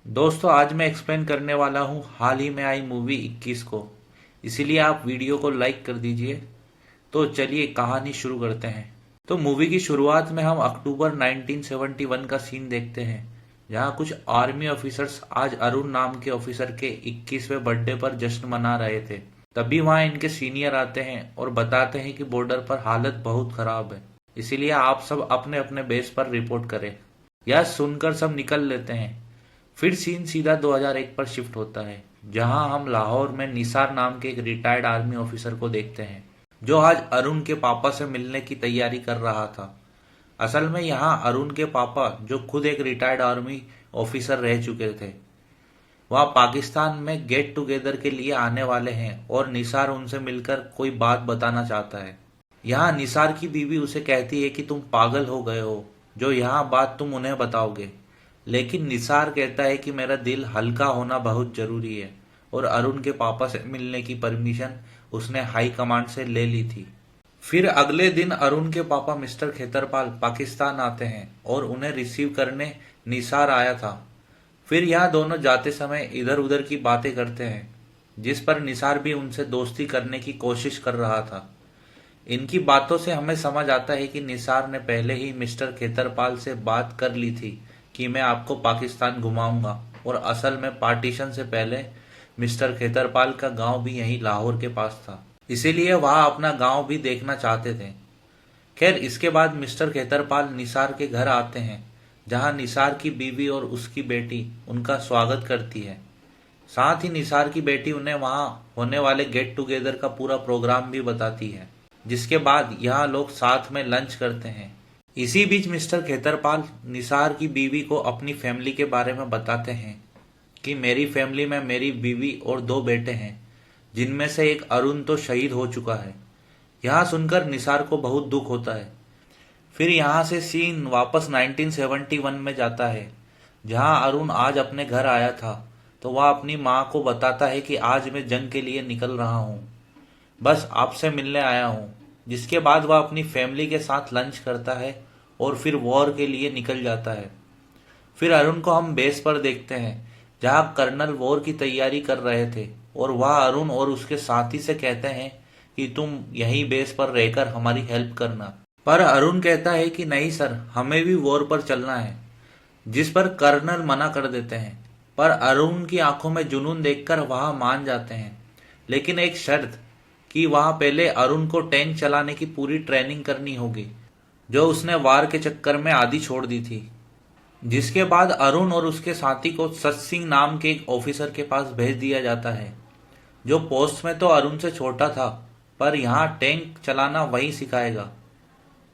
दोस्तों आज मैं एक्सप्लेन करने वाला हूँ हाल ही में आई मूवी 21 को। इसीलिए आप वीडियो को लाइक कर दीजिए। तो चलिए कहानी शुरू करते हैं। तो मूवी की शुरुआत में हम अक्टूबर 1971 का सीन देखते हैं, जहाँ कुछ आर्मी ऑफिसर्स आज अरुण नाम के ऑफिसर के 21वें बर्थडे पर जश्न मना रहे थे। तभी वहाँ इनके सीनियर आते हैं और बताते हैं कि बॉर्डर पर हालत बहुत खराब है, इसीलिए आप सब अपने अपने बेस पर रिपोर्ट करें। यह सुनकर सब निकल लेते हैं। फिर सीन सीधा 2001 पर शिफ्ट होता है, जहां हम लाहौर में निसार नाम के एक रिटायर्ड आर्मी ऑफिसर को देखते हैं, जो आज अरुण के पापा से मिलने की तैयारी कर रहा था। असल में यहाँ अरुण के पापा, जो खुद एक रिटायर्ड आर्मी ऑफिसर रह चुके थे, वह पाकिस्तान में गेट टुगेदर के लिए आने वाले हैं और निसार उनसे मिलकर कोई बात बताना चाहता है। यहाँ निसार की बीवी उसे कहती है कि तुम पागल हो गए हो, जो यहाँ बात तुम उन्हें बताओगे। लेकिन निसार कहता है कि मेरा दिल हल्का होना बहुत जरूरी है और अरुण के पापा से मिलने की परमिशन उसने हाई कमांड से ले ली थी। फिर अगले दिन अरुण के पापा मिस्टर खेतरपाल पाकिस्तान आते हैं और उन्हें रिसीव करने निसार आया था। फिर यहाँ दोनों जाते समय इधर उधर की बातें करते हैं, जिस पर निसार भी उनसे दोस्ती करने की कोशिश कर रहा था। इनकी बातों से हमें समझ आता है कि निसार ने पहले ही मिस्टर खेतरपाल से बात कर ली थी कि मैं आपको पाकिस्तान घुमाऊंगा, और असल में पार्टीशन से पहले मिस्टर खेतरपाल का गांव भी यहीं लाहौर के पास था, इसीलिए वह अपना गांव भी देखना चाहते थे। खैर, इसके बाद मिस्टर खेतरपाल निसार के घर आते हैं, जहां निसार की बीवी और उसकी बेटी उनका स्वागत करती है। साथ ही निसार की बेटी उन्हें वहां होने वाले गेट टुगेदर का पूरा प्रोग्राम भी बताती है, जिसके बाद यहाँ लोग साथ में लंच करते हैं। इसी बीच मिस्टर खेतरपाल निसार की बीवी को अपनी फैमिली के बारे में बताते हैं कि मेरी फैमिली में मेरी बीवी और 2 बेटे हैं, जिनमें से एक अरुण तो शहीद हो चुका है। यहाँ सुनकर निसार को बहुत दुख होता है। फिर यहाँ से सीन वापस 1971 में जाता है, जहाँ अरुण आज अपने घर आया था, तो वह अपनी माँ को बताता है कि आज मैं जंग के लिए निकल रहा हूँ, बस आपसे मिलने आया हूँ। जिसके बाद वह अपनी फैमिली के साथ लंच करता है और फिर वॉर के लिए निकल जाता है। फिर अरुण को हम बेस पर देखते हैं, जहाँ कर्नल वॉर की तैयारी कर रहे थे, और वह अरुण और उसके साथी से कहते हैं कि तुम यहीं बेस पर रहकर हमारी हेल्प करना। पर अरुण कहता है कि नहीं सर, हमें भी वॉर पर चलना है, जिस पर कर्नल मना कर देते हैं। पर अरुण की आंखों में जुनून देखकर वह मान जाते हैं, लेकिन एक शर्त कि वहां पहले अरुण को टैंक चलाने की पूरी ट्रेनिंग करनी होगी, जो उसने वार के चक्कर में आधी छोड़ दी थी। जिसके बाद अरुण और उसके साथी को सत सिंह नाम के एक ऑफिसर के पास भेज दिया जाता है, जो पोस्ट में तो अरुण से छोटा था, पर यहाँ टैंक चलाना वही सिखाएगा।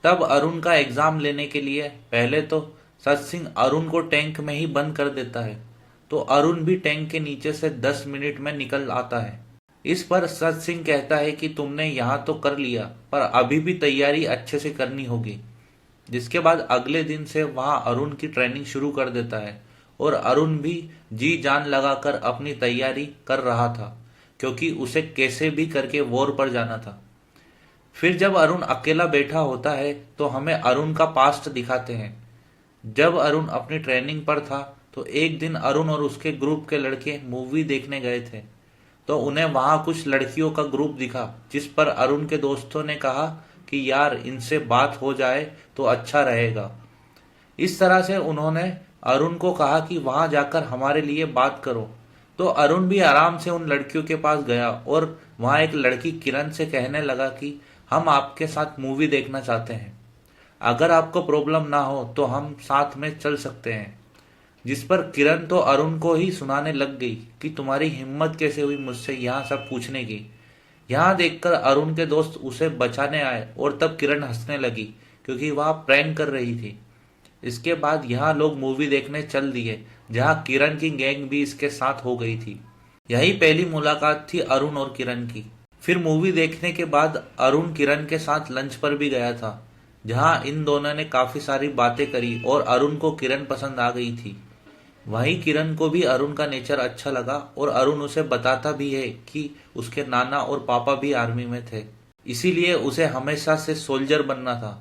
तब अरुण का एग्जाम लेने के लिए पहले तो सत सिंह अरुण को टैंक में ही बंद कर देता है, तो अरुण भी टैंक के नीचे से 10 मिनट में निकल आता है। इस पर सत सिंह कहता है कि तुमने यहाँ तो कर लिया, पर अभी भी तैयारी अच्छे से करनी होगी। जिसके बाद अगले दिन से वहाँ अरुण की ट्रेनिंग शुरू कर देता है, और अरुण भी जी जान लगाकर अपनी तैयारी कर रहा था, क्योंकि उसे कैसे भी करके वॉर पर जाना था। फिर जब अरुण अकेला बैठा होता है, तो हमें अरुण का पास्ट दिखाते हैं। जब अरुण अपनी ट्रेनिंग पर था, तो एक दिन अरुण और उसके ग्रुप के लड़के मूवी देखने गए थे, तो उन्हें वहां कुछ लड़कियों का ग्रुप दिखा, जिस पर अरुण के दोस्तों ने कहा कि यार इनसे बात हो जाए तो अच्छा रहेगा। इस तरह से उन्होंने अरुण को कहा कि वहां जाकर हमारे लिए बात करो। तो अरुण भी आराम से उन लड़कियों के पास गया और वहां एक लड़की किरण से कहने लगा कि हम आपके साथ मूवी देखना चाहते हैं, अगर आपको प्रॉब्लम ना हो तो हम साथ में चल सकते हैं। जिस पर किरण तो अरुण को ही सुनाने लग गई कि तुम्हारी हिम्मत कैसे हुई मुझसे यहाँ सब पूछने की। यहाँ देखकर अरुण के दोस्त उसे बचाने आए, और तब किरण हंसने लगी, क्योंकि वह प्रैंक कर रही थी। इसके बाद यहाँ लोग मूवी देखने चल दिए, जहाँ किरण की गैंग भी इसके साथ हो गई थी। यही पहली मुलाकात थी अरुण और किरण की। फिर मूवी देखने के बाद अरुण किरण के साथ लंच पर भी गया था, जहाँ इन दोनों ने काफी सारी बातें करी और अरुण को किरण पसंद आ गई थी। वहीं किरण को भी अरुण का नेचर अच्छा लगा, और अरुण उसे बताता भी है कि उसके नाना और पापा भी आर्मी में थे, इसीलिए उसे हमेशा से सोल्जर बनना था।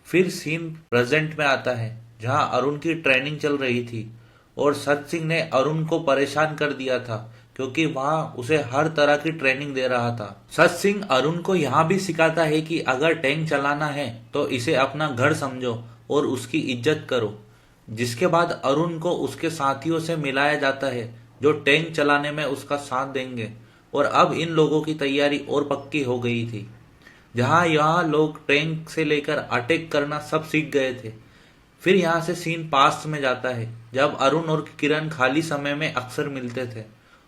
फिर सीन प्रेजेंट में आता है, जहां अरुण की ट्रेनिंग चल रही थी और सच सिंह ने अरुण को परेशान कर दिया था क्योंकि वहां उसे हर तरह की ट्रेनिंग दे रहा था। सच सिंह अरुण को यहाँ भी सिखाता है कि अगर टैंक चलाना है तो इसे अपना घर समझो और उसकी इज्जत करो। जिसके बाद अरुण को उसके साथियों से मिलाया जाता है जो टैंक चलाने में उसका साथ देंगे, और अब इन लोगों की तैयारी और पक्की हो गई थी। जहां यहाँ लोग टैंक से लेकर अटैक करना सब सीख गए थे। फिर यहाँ से सीन पास्ट में जाता है जब अरुण और किरण खाली समय में अक्सर मिलते थे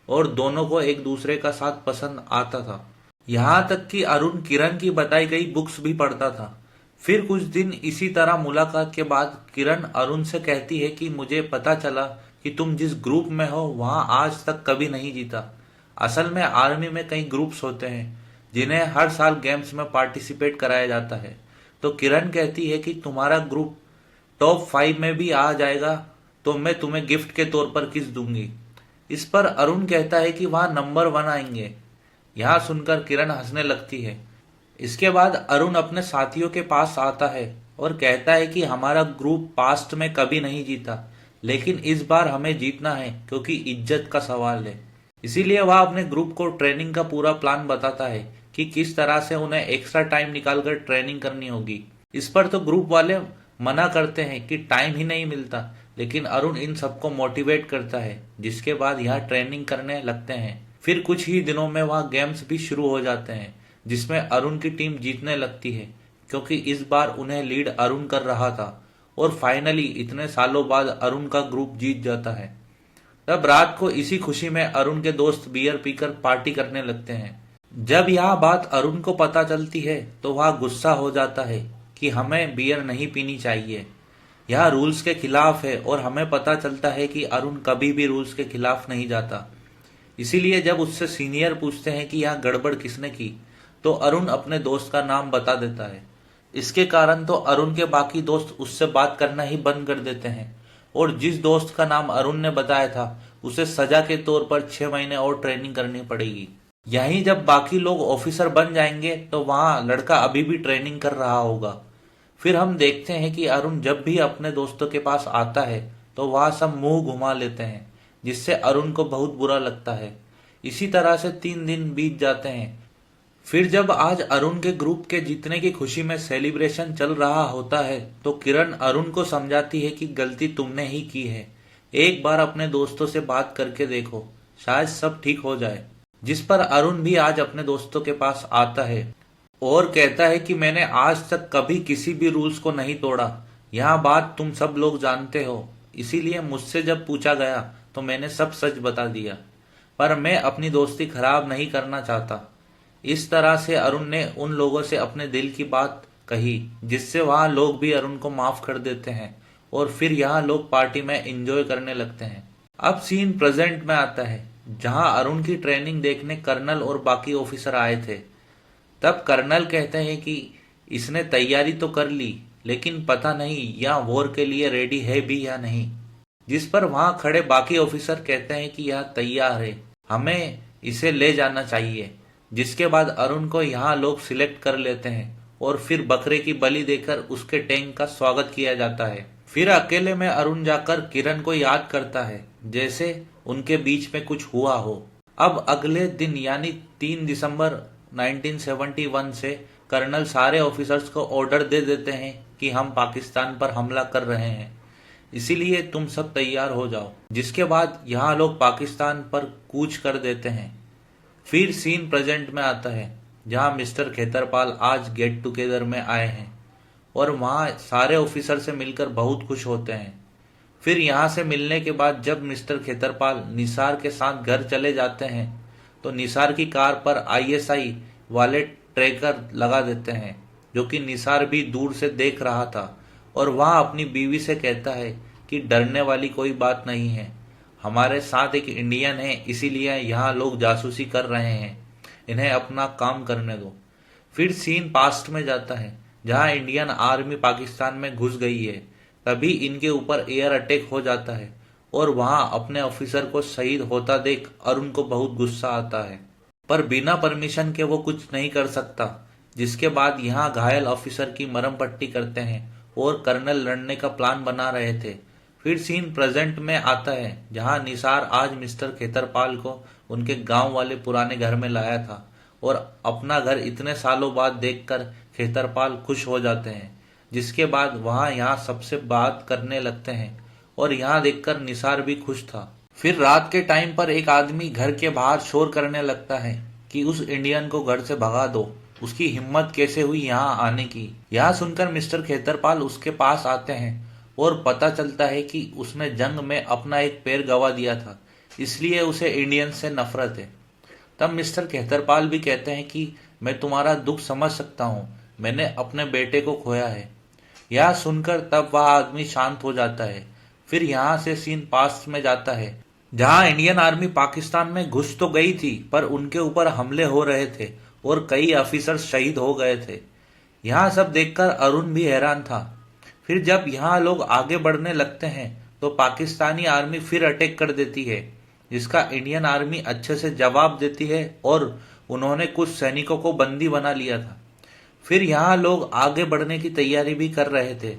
और दोनों को एक दूसरे का साथ पसंद आता था। यहाँ तक कि अरुण किरण की बताई गई बुक्स भी पढ़ता था। फिर कुछ दिन इसी तरह मुलाकात के बाद किरण अरुण से कहती है कि मुझे पता चला कि तुम जिस ग्रुप में हो वहां आज तक कभी नहीं जीता। असल में आर्मी में कई ग्रुप्स होते हैं जिन्हें हर साल गेम्स में पार्टिसिपेट कराया जाता है। तो किरण कहती है कि तुम्हारा ग्रुप टॉप 5 में भी आ जाएगा तो मैं तुम्हें गिफ्ट के तौर पर किस दूंगी। इस पर अरुण कहता है कि वहां नंबर 1 आएंगे। यहाँ सुनकर किरण हंसने लगती है। इसके बाद अरुण अपने साथियों के पास आता है और कहता है कि हमारा ग्रुप पास्ट में कभी नहीं जीता, लेकिन इस बार हमें जीतना है क्योंकि इज्जत का सवाल है। इसीलिए वह अपने ग्रुप को ट्रेनिंग का पूरा प्लान बताता है कि किस तरह से उन्हें एक्स्ट्रा टाइम निकालकर ट्रेनिंग करनी होगी। इस पर तो ग्रुप वाले मना करते हैं कि टाइम ही नहीं मिलता, लेकिन अरुण इन सबको मोटिवेट करता है। जिसके बाद यहाँ ट्रेनिंग करने लगते हैं। फिर कुछ ही दिनों में वहाँ गेम्स भी शुरू हो जाते हैं जिसमें अरुण की टीम जीतने लगती है क्योंकि इस बार उन्हें लीड अरुण कर रहा था, और फाइनली इतने सालों बाद अरुण का ग्रुप जीत जाता है। तब रात को इसी खुशी में अरुण के दोस्त बियर पीकर पार्टी करने लगते हैं। जब यह बात अरुण को पता चलती है तो वह गुस्सा हो जाता है कि हमें बियर नहीं पीनी चाहिए, यह रूल्स के खिलाफ है, और हमें पता चलता है कि अरुण कभी भी रूल्स के खिलाफ नहीं जाता। इसीलिए जब उससे सीनियर पूछते हैं कि यह गड़बड़ किसने की, तो अरुण अपने दोस्त का नाम बता देता है। इसके कारण तो अरुण के बाकी दोस्त उससे बात करना ही बंद कर देते हैं, और जिस दोस्त का नाम अरुण ने बताया था उसे सजा के तौर पर 6 महीने और ट्रेनिंग करनी पड़ेगी। यहीं जब बाकी लोग ऑफिसर बन जाएंगे तो वहां लड़का अभी भी ट्रेनिंग कर रहा होगा। फिर हम देखते हैं कि अरुण जब भी अपने दोस्तों के पास आता है तो वह सब मुंह घुमा लेते हैं, जिससे अरुण को बहुत बुरा लगता है। इसी तरह से 3 दिन बीत जाते हैं। फिर जब आज अरुण के ग्रुप के जीतने की खुशी में सेलिब्रेशन चल रहा होता है तो किरण अरुण को समझाती है कि गलती तुमने ही की है, एक बार अपने दोस्तों से बात करके देखो, शायद सब ठीक हो जाए। जिस पर अरुण भी आज अपने दोस्तों के पास आता है और कहता है कि मैंने आज तक कभी किसी भी रूल्स को नहीं तोड़ा, यह बात तुम सब लोग जानते हो, इसीलिए मुझसे जब पूछा गया तो मैंने सब सच बता दिया, पर मैं अपनी दोस्ती खराब नहीं करना चाहता। इस तरह से अरुण ने उन लोगों से अपने दिल की बात कही, जिससे वहां लोग भी अरुण को माफ कर देते हैं, और फिर यहाँ लोग पार्टी में एंजॉय करने लगते हैं। अब सीन प्रेजेंट में आता है जहां अरुण की ट्रेनिंग देखने कर्नल और बाकी ऑफिसर आए थे। तब कर्नल कहते हैं कि इसने तैयारी तो कर ली, लेकिन पता नहीं यह वॉर के लिए रेडी है भी या नहीं। जिस पर वहां खड़े बाकी ऑफिसर कहते हैं कि यह तैयार है, हमें इसे ले जाना चाहिए। जिसके बाद अरुण को यहाँ लोग सिलेक्ट कर लेते हैं और फिर बकरे की बलि देकर उसके टैंक का स्वागत किया जाता है। फिर अकेले में अरुण जाकर किरण को याद करता है जैसे उनके बीच में कुछ हुआ हो। अब अगले दिन यानी 3 दिसंबर 1971 से कर्नल सारे ऑफिसर्स को ऑर्डर दे देते हैं कि हम पाकिस्तान पर हमला कर रहे हैं, इसीलिए तुम सब तैयार हो जाओ। जिसके बाद यहाँ लोग पाकिस्तान पर कूच कर देते हैं। फिर सीन प्रेजेंट में आता है जहां मिस्टर खेतरपाल आज गेट टुगेदर में आए हैं और वहां सारे ऑफिसर से मिलकर बहुत खुश होते हैं। फिर यहाँ से मिलने के बाद जब मिस्टर खेतरपाल निसार के साथ घर चले जाते हैं तो निसार की कार पर ISI वाले ट्रैकर लगा देते हैं, जो कि निसार भी दूर से देख रहा था, और वह अपनी बीवी से कहता है कि डरने वाली कोई बात नहीं है, हमारे साथ एक इंडियन है, इसीलिए यहाँ लोग जासूसी कर रहे हैं, इन्हें अपना काम करने दो। फिर सीन पास्ट में जाता है जहाँ इंडियन आर्मी पाकिस्तान में घुस गई है। तभी इनके ऊपर एयर अटैक हो जाता है और वहां अपने ऑफिसर को शहीद होता देख अरुण को बहुत गुस्सा आता है, पर बिना परमिशन के वो कुछ नहीं कर सकता। जिसके बाद यहाँ घायल ऑफिसर की मरहम पट्टी करते हैं और कर्नल लड़ने का प्लान बना रहे थे। फिर सीन प्रेजेंट में आता है जहां निसार आज मिस्टर खेतरपाल को उनके गांव वाले पुराने घर में लाया था और अपना घर इतने सालों बाद देखकर खेतरपाल खुश हो जाते हैं, जिसके बाद वहां यहाँ सबसे बात करने लगते हैं और यहाँ देखकर निसार भी खुश था। फिर रात के टाइम पर एक आदमी घर के बाहर शोर करने लगता है कि उस इंडियन को घर से भगा दो, उसकी हिम्मत कैसे हुई यहाँ आने की। यह सुनकर मिस्टर खेतरपाल उसके पास आते हैं और पता चलता है कि उसने जंग में अपना एक पैर गवा दिया था, इसलिए उसे इंडियन से नफरत है। तब मिस्टर खेतरपाल भी कहते हैं कि मैं तुम्हारा दुख समझ सकता हूँ, मैंने अपने बेटे को खोया है। यह सुनकर तब वह आदमी शांत हो जाता है। फिर यहाँ से सीन पास्ट में जाता है जहाँ इंडियन आर्मी पाकिस्तान में घुस तो गई थी पर उनके ऊपर हमले हो रहे थे और कई ऑफिसर शहीद हो गए थे। यहाँ सब देखकर अरुण भी हैरान था। फिर जब यहाँ लोग आगे बढ़ने लगते हैं तो पाकिस्तानी आर्मी फिर अटैक कर देती है, जिसका इंडियन आर्मी अच्छे से जवाब देती है और उन्होंने कुछ सैनिकों को बंदी बना लिया था। फिर यहाँ लोग आगे बढ़ने की तैयारी भी कर रहे थे।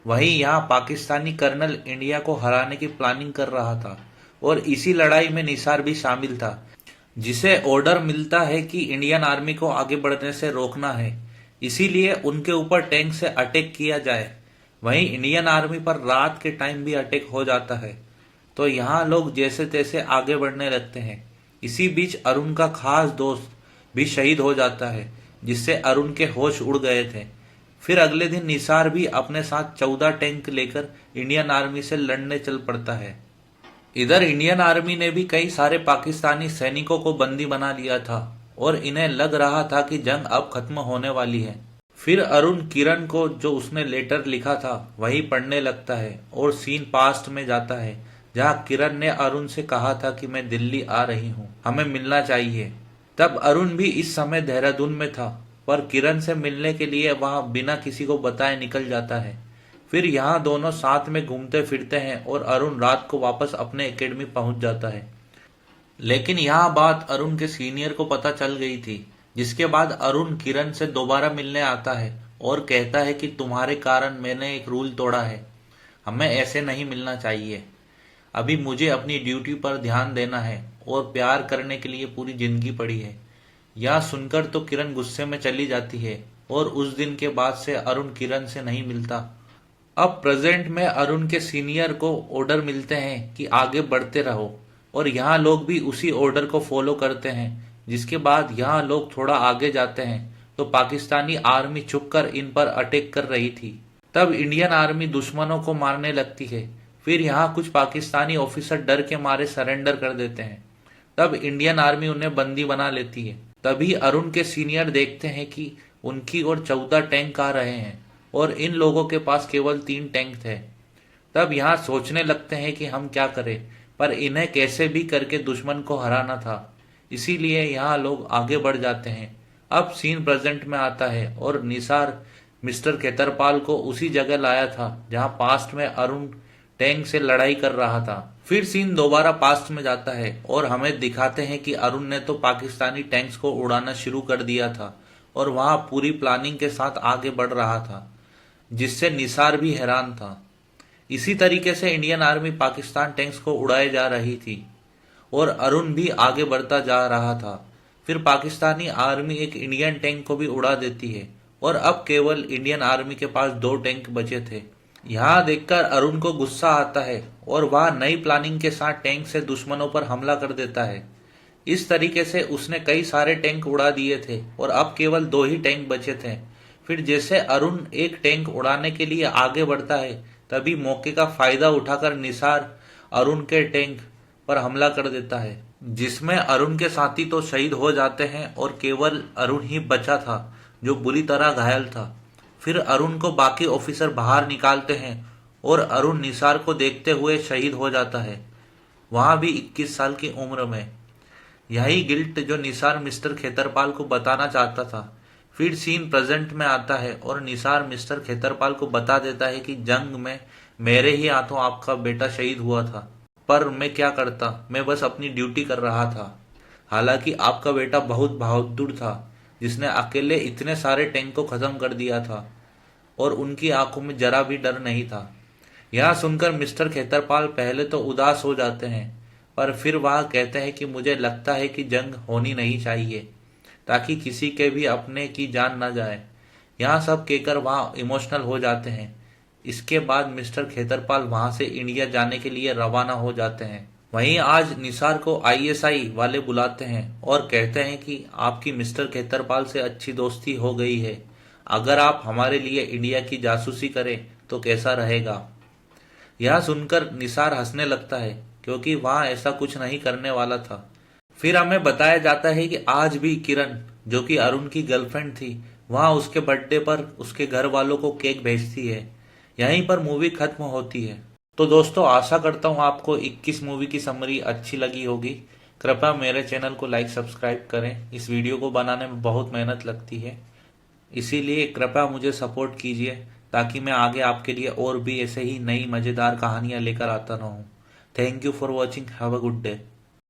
वहीं यहाँ पाकिस्तानी कर्नल इंडिया को हराने की प्लानिंग कर रहा था और इसी लड़ाई में निसार भी शामिल था, जिसे ऑर्डर मिलता है कि इंडियन आर्मी को आगे बढ़ने से रोकना है, इसीलिए उनके ऊपर टैंक से अटैक किया जाए। वहीं इंडियन आर्मी पर रात के टाइम भी अटैक हो जाता है, तो यहाँ लोग जैसे तैसे आगे बढ़ने लगते हैं। इसी बीच अरुण का खास दोस्त भी शहीद हो जाता है, जिससे अरुण के होश उड़ गए थे। फिर अगले दिन निसार भी अपने साथ 14 टैंक लेकर इंडियन आर्मी से लड़ने चल पड़ता है। इधर इंडियन आर्मी ने भी कई सारे पाकिस्तानी सैनिकों को बंदी बना लिया था और इन्हें लग रहा था कि जंग अब खत्म होने वाली है। फिर अरुण किरण को जो उसने लेटर लिखा था वही पढ़ने लगता है और सीन पास्ट में जाता है जहां किरण ने अरुण से कहा था कि मैं दिल्ली आ रही हूं, हमें मिलना चाहिए। तब अरुण भी इस समय देहरादून में था पर किरण से मिलने के लिए वहां बिना किसी को बताए निकल जाता है। फिर यहाँ दोनों साथ में घूमते फिरते हैं और अरुण रात को वापस अपने एकेडमी पहुंच जाता है। लेकिन यहाँ बात अरुण के सीनियर को पता चल गई थी, जिसके बाद अरुण किरण से दोबारा मिलने आता है और कहता है कि तुम्हारे कारण मैंने एक रूल तोड़ा है, हमें ऐसे नहीं मिलना चाहिए। अभी मुझे अपनी ड्यूटी पर ध्यान देना है और प्यार करने के लिए पूरी जिंदगी पड़ी है। यह सुनकर तो किरण गुस्से में चली जाती है और उस दिन के बाद से अरुण किरण से नहीं मिलता। अब प्रेजेंट में अरुण के सीनियर को ऑर्डर मिलते हैं कि आगे बढ़ते रहो और यहाँ लोग भी उसी ऑर्डर को फॉलो करते हैं, जिसके बाद यहाँ लोग थोड़ा आगे जाते हैं तो पाकिस्तानी आर्मी छुपकर इन पर अटैक कर रही थी। तब इंडियन आर्मी दुश्मनों को मारने लगती है। फिर यहाँ कुछ पाकिस्तानी ऑफिसर डर के मारे सरेंडर कर देते हैं। तब इंडियन आर्मी उन्हें बंदी बना लेती है। तभी अरुण के सीनियर देखते हैं कि उनकी ओर 14 टैंक आ रहे हैं और इन लोगों के पास केवल 3 टैंक थे। तब यहाँ सोचने लगते हैं कि हम क्या करें, पर इन्हें कैसे भी करके दुश्मन को हराना था, इसीलिए यहाँ लोग आगे बढ़ जाते हैं। अब सीन प्रेजेंट में आता है और निसार मिस्टर खेतरपाल को उसी जगह लाया था जहाँ पास्ट में अरुण टैंक से लड़ाई कर रहा था। फिर सीन दोबारा पास्ट में जाता है और हमें दिखाते हैं कि अरुण ने तो पाकिस्तानी टैंक्स को उड़ाना शुरू कर दिया था और वहां पूरी प्लानिंग के साथ आगे बढ़ रहा था, जिससे निसार भी हैरान था। इसी तरीके से इंडियन आर्मी पाकिस्तान टैंक्स को उड़ाए जा रही थी और अरुण भी आगे बढ़ता जा रहा था। फिर पाकिस्तानी आर्मी एक इंडियन टैंक को भी उड़ा देती है और अब केवल इंडियन आर्मी के पास 2 टैंक बचे थे। यहाँ देखकर अरुण को गुस्सा आता है और वह नई प्लानिंग के साथ टैंक से दुश्मनों पर हमला कर देता है। इस तरीके से उसने कई सारे टैंक उड़ा दिए थे और अब केवल 2 ही टैंक बचे थे। फिर जैसे अरुण एक टैंक उड़ाने के लिए आगे बढ़ता है, तभी मौके का फायदा उठाकर निसार अरुण के टैंक पर हमला कर देता है, जिसमें अरुण के साथी तो शहीद हो जाते हैं और केवल अरुण ही बचा था जो बुरी तरह घायल था। फिर अरुण को बाकी ऑफिसर बाहर निकालते हैं और अरुण निसार को देखते हुए शहीद हो जाता है, वहां भी 21 साल की उम्र में। यही गिल्ट जो निसार मिस्टर खेतरपाल को बताना चाहता था। फिर सीन प्रेजेंट में आता है और निसार मिस्टर खेतरपाल को बता देता है कि जंग में मेरे ही हाथों आपका बेटा शहीद हुआ था, पर मैं क्या करता, मैं बस अपनी ड्यूटी कर रहा था। हालांकि आपका बेटा बहुत बहादुर था, जिसने अकेले इतने सारे टैंक को खत्म कर दिया था और उनकी आंखों में जरा भी डर नहीं था। यह सुनकर मिस्टर खेतरपाल पहले तो उदास हो जाते हैं, पर फिर वह कहते हैं कि मुझे लगता है कि जंग होनी नहीं चाहिए, ताकि किसी के भी अपने की जान न जाए। यहाँ सब कहकर वहाँ इमोशनल हो जाते हैं। इसके बाद मिस्टर खेतरपाल वहां से इंडिया जाने के लिए रवाना हो जाते हैं। वहीं आज निसार को आईएसआई वाले बुलाते हैं और कहते हैं कि आपकी मिस्टर खेतरपाल से अच्छी दोस्ती हो गई है, अगर आप हमारे लिए इंडिया की जासूसी करें तो कैसा रहेगा। यह सुनकर निसार हंसने लगता है, क्योंकि वहां ऐसा कुछ नहीं करने वाला था। फिर हमें बताया जाता है कि आज भी किरण, जो कि अरुण की गर्लफ्रेंड थी, वहां उसके बर्थडे पर उसके घर वालों को केक भेजती है। यहीं पर मूवी खत्म होती है। तो दोस्तों, आशा करता हूँ आपको 21 मूवी की समरी अच्छी लगी होगी। कृपया मेरे चैनल को लाइक सब्सक्राइब करें। इस वीडियो को बनाने में बहुत मेहनत लगती है, इसीलिए कृपया मुझे सपोर्ट कीजिए, ताकि मैं आगे आपके लिए और भी ऐसे ही नई मज़ेदार कहानियाँ लेकर आता रहूँ। Thank you for watching. Have a good day.